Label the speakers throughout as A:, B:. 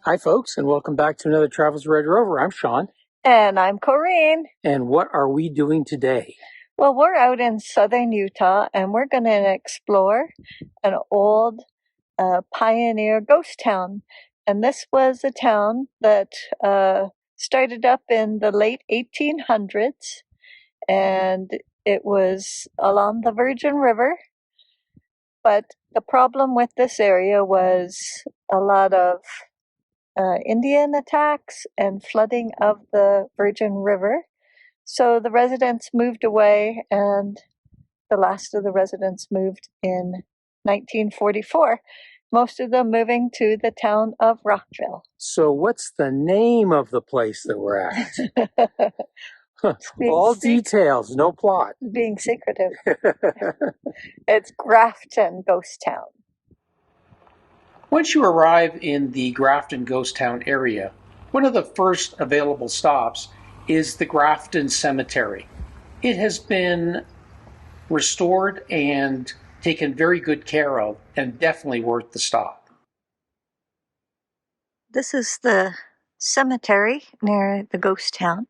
A: Hi, folks, and welcome back to another Travels Red Rover. I'm Shawn.
B: And I'm Corinne.
A: And what are we doing today?
B: Well, we're out in southern Utah, and we're going to explore an old pioneer ghost town. And this was a town that started up in the late 1800s, and it was along the Virgin River. But the problem with this area was a lot of Indian attacks and flooding of the Virgin River. So the residents moved away, and the last of the residents moved in 1944, most of them moving to the town of Rockville.
A: So what's the name of the place that we're at? All details, no plot.
B: Being secretive. It's Grafton Ghost Town.
A: Once you arrive in the Grafton Ghost Town area, one of the first available stops is the Grafton Cemetery. It has been restored and taken very good care of, and definitely worth the stop.
B: This is the cemetery near the ghost town,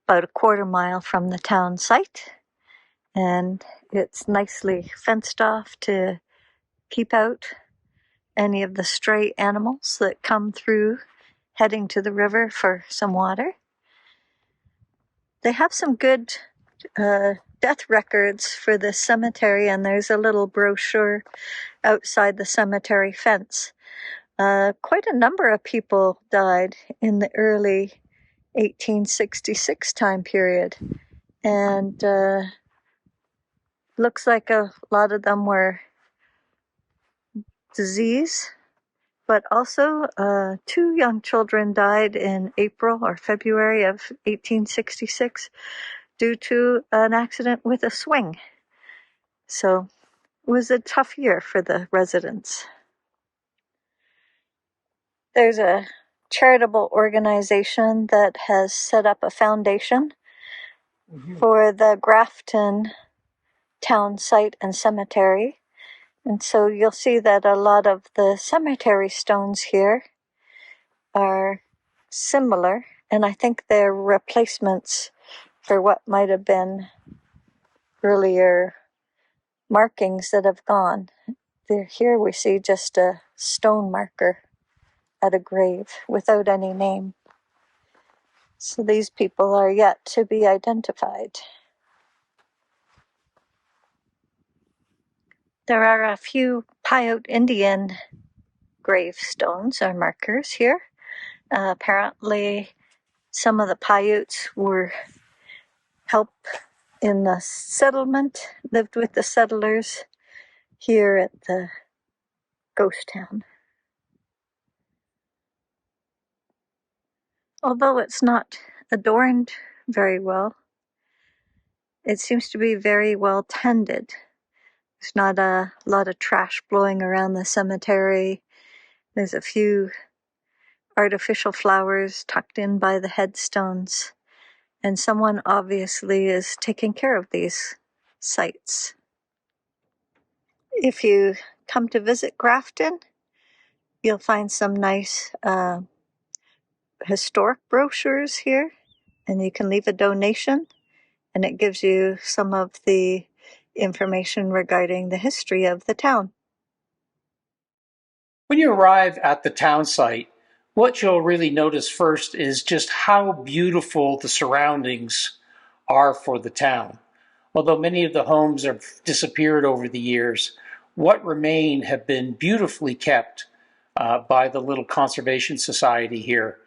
B: about a quarter mile from the town site, and it's nicely fenced off to keep out any of the stray animals that come through heading to the river for some water. They have some good death records for this cemetery, and there's a little brochure outside the cemetery fence. Quite a number of people died in the early 1866 time period, and looks like a lot of them were disease, but also 2 young children died in April or February of 1866 due to an accident with a swing. So it was a tough year for the residents. There's a charitable organization that has set up a foundation for the Grafton town site and cemetery. And so you'll see that a lot of the cemetery stones here are similar, and I think they're replacements for what might have been earlier markings that have gone. Here we see just a stone marker at a grave without any name. So these people are yet to be identified. There are a few Paiute Indian gravestones or markers here. Apparently, some of the Paiutes were help in the settlement, lived with the settlers here at the ghost town. Although it's not adorned very well, it seems to be very well tended. There's not a lot of trash blowing around the cemetery. There's a few artificial flowers tucked in by the headstones, and someone obviously is taking care of these sites. If you come to visit Grafton, you'll find some nice historic brochures here, and you can leave a donation, and it gives you some of the information regarding the history of the town.
A: When you arrive at the town site, what you'll really notice first is just how beautiful the surroundings are for the town. Although many of the homes have disappeared over the years, what remain have been beautifully kept by the little conservation society here,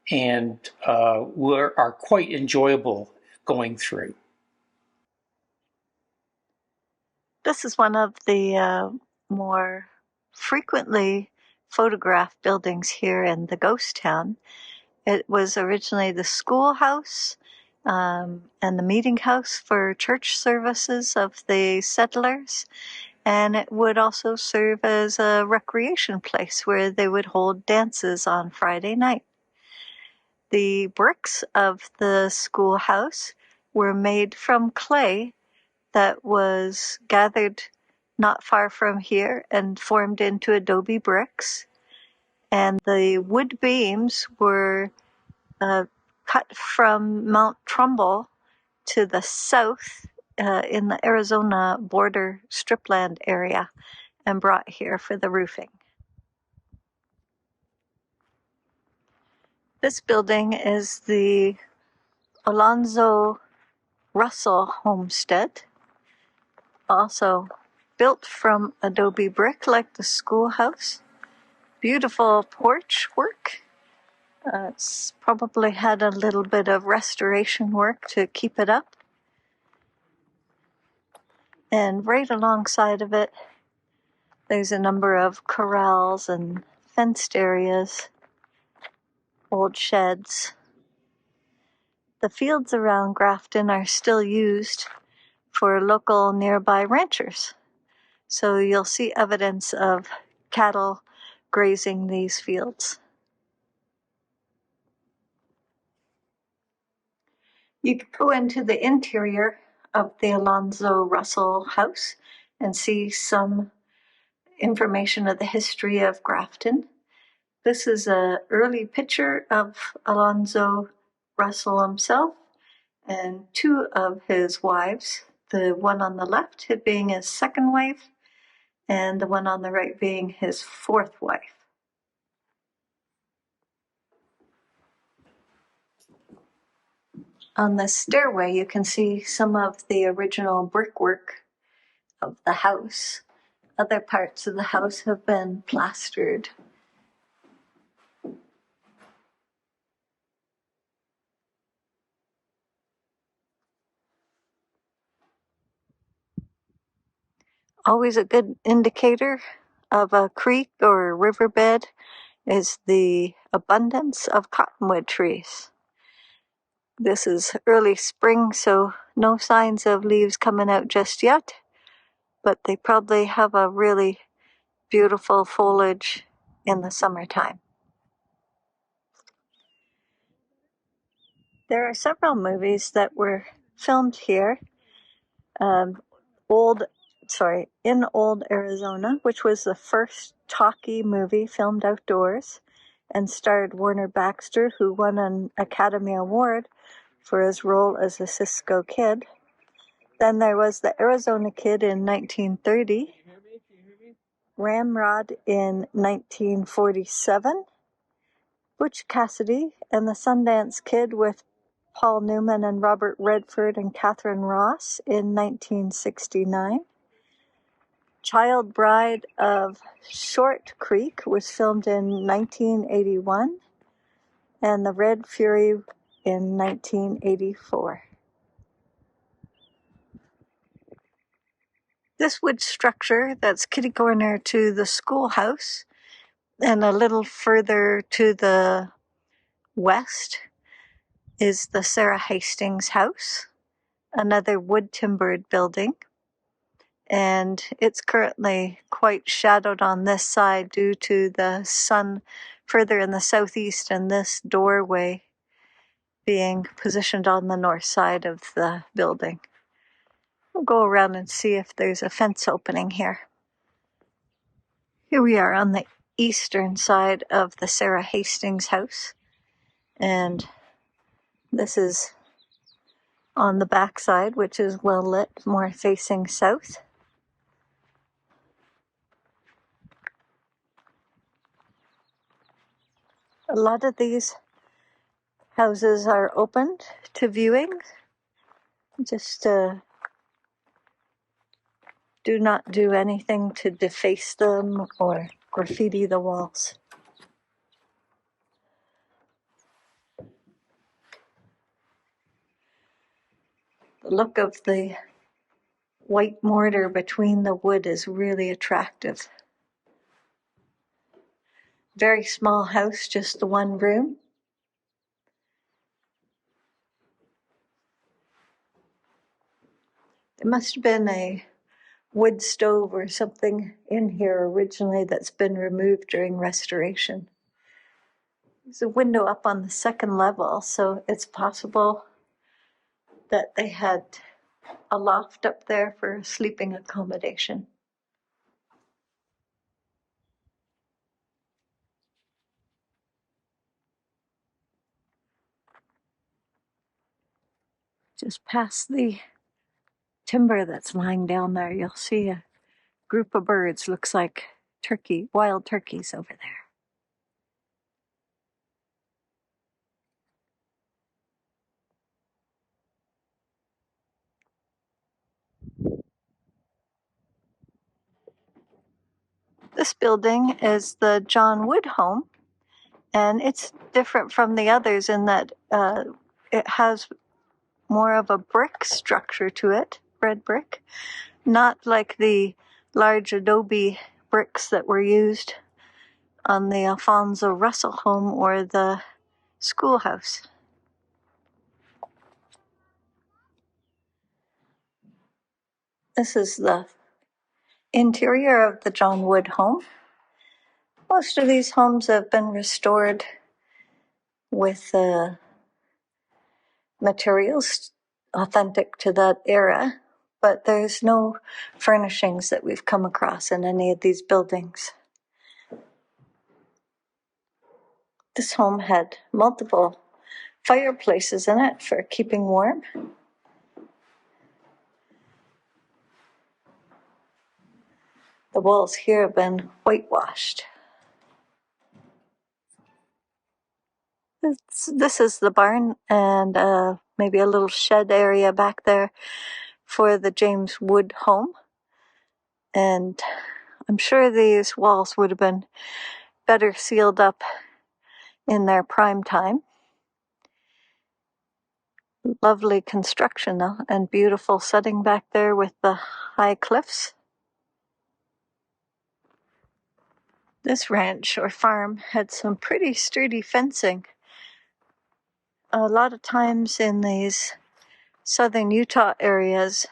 A: and are quite enjoyable going through.
B: This is one of the more frequently photographed buildings here in the ghost town. It was originally the schoolhouse and the meeting house for church services of the settlers, and it would also serve as a recreation place where they would hold dances on Friday night. The bricks of the schoolhouse were made from clay that was gathered not far from here and formed into adobe bricks. and the wood beams were cut from Mount Trumbull to the south in the Arizona border stripland area and brought here for the roofing. This building is the Alonzo Russell homestead, also built from adobe brick like the schoolhouse. Beautiful porch work. It's probably had a little bit of restoration work to keep it up. And right alongside of it, there's a number of corrals and fenced areas, old sheds. The fields around Grafton are still used for local nearby ranchers. So you'll see evidence of cattle grazing these fields. You could go into the interior of the Alonzo Russell house and see some information of the history of Grafton. This is an early picture of Alonzo Russell himself and two of his wives, the one on the left being his second wife and the one on the right being his fourth wife. On the stairway, you can see some of the original brickwork of the house. Other parts of the house have been plastered. Always a good indicator of a creek or riverbed is the abundance of cottonwood trees. This is early spring, so no signs of leaves coming out just yet, but they probably have a really beautiful foliage in the summertime. There are several movies that were filmed here. In Old Arizona, which was the first talkie movie filmed outdoors and starred Warner Baxter, who won an Academy Award for his role as a Cisco Kid. Then there was The Arizona Kid in 1930, Ramrod in 1947, Butch Cassidy and the Sundance Kid with Paul Newman and Robert Redford and Catherine Ross in 1969. Child Bride of Short Creek was filmed in 1981, and The Red Fury in 1984. This wood structure that's kitty corner to the schoolhouse and a little further to the west is the Sarah Hastings house, another wood timbered building. And it's currently quite shadowed on this side due to the sun further in the southeast and this doorway being positioned on the north side of the building. We'll go around and see if there's a fence opening here. Here we are on the eastern side of the Sarah Hastings house, and this is on the back side, which is well lit, more facing south. A lot of these houses are opened to viewing. Just do not do anything to deface them or graffiti the walls. The look of the white mortar between the wood is really attractive. Very small house, just the one room. There must have been a wood stove or something in here originally that's been removed during restoration. There's a window up on the second level, so it's possible that they had a loft up there for sleeping accommodation. Just past the timber that's lying down there, you'll see a group of birds. Looks like wild turkeys over there. This building is the John Wood home, and it's different from the others in that it has more of a brick structure to it, red brick, not like the large adobe bricks that were used on the Alfonso Russell home or the schoolhouse. This is the interior of the John Wood home. Most of these homes have been restored with materials authentic to that era, but there's no furnishings that we've come across in any of these buildings. This home had multiple fireplaces in it for keeping warm. The walls here have been whitewashed. This is the barn and maybe a little shed area back there for the James Wood home. And I'm sure these walls would have been better sealed up in their prime time. Lovely construction though, and beautiful setting back there with the high cliffs. This ranch or farm had some pretty sturdy fencing. A lot of times in these southern Utah areas,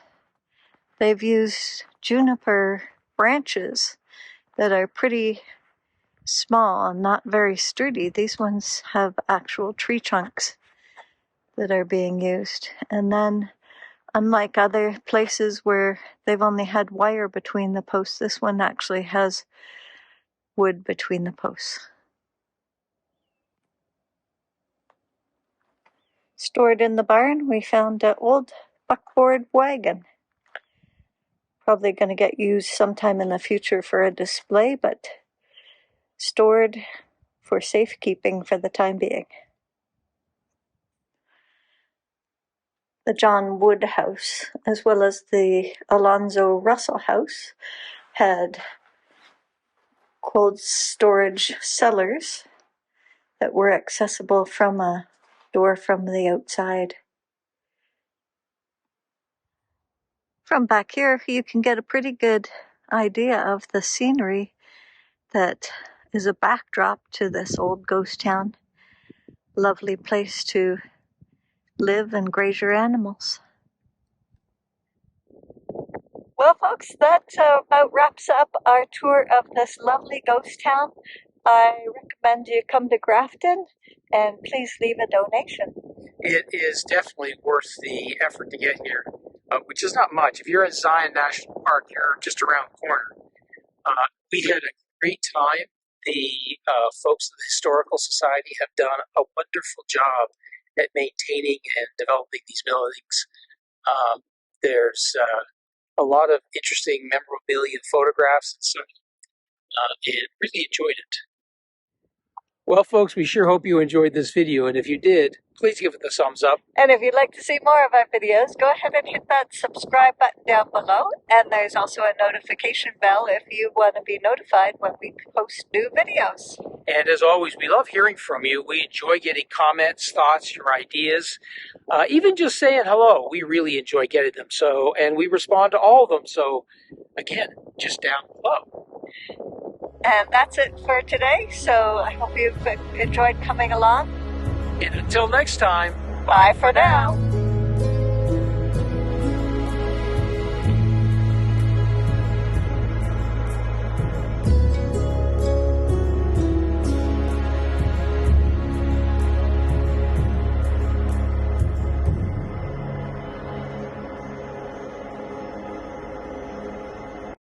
B: they've used juniper branches that are pretty small and not very sturdy. These ones have actual tree trunks that are being used. And then, unlike other places where they've only had wire between the posts, this one actually has wood between the posts. Stored in the barn, we found an old buckboard wagon. Probably going to get used sometime in the future for a display, but stored for safekeeping for the time being. The John Wood house, as well as the Alonzo Russell house, had cold storage cellars that were accessible from a door from the outside. From back here, you can get a pretty good idea of the scenery that is a backdrop to this old ghost town. Lovely place to live and graze your animals. Well, folks, that about wraps up our tour of this lovely ghost town. I recommend you come to Grafton and please leave a donation.
A: It is definitely worth the effort to get here, which is not much. If you're in Zion National Park, you're just around the corner. We had a great time. The folks of the Historical Society have done a wonderful job at maintaining and developing these buildings. There's a lot of interesting memorabilia, photographs, and so and really enjoyed it. Well, folks, we sure hope you enjoyed this video, and if you did, please give it the thumbs up.
B: And if you'd like to see more of our videos, go ahead and hit that subscribe button down below, and there's also a notification bell if you want to be notified when we post new videos.
A: And as always, we love hearing from you. We enjoy getting comments, thoughts, your ideas, even just saying hello. We really enjoy getting them. So, and we respond to all of them. So, again, just down below.
B: And that's it for today. So I hope you've enjoyed coming along.
A: And until next time,
B: bye for now.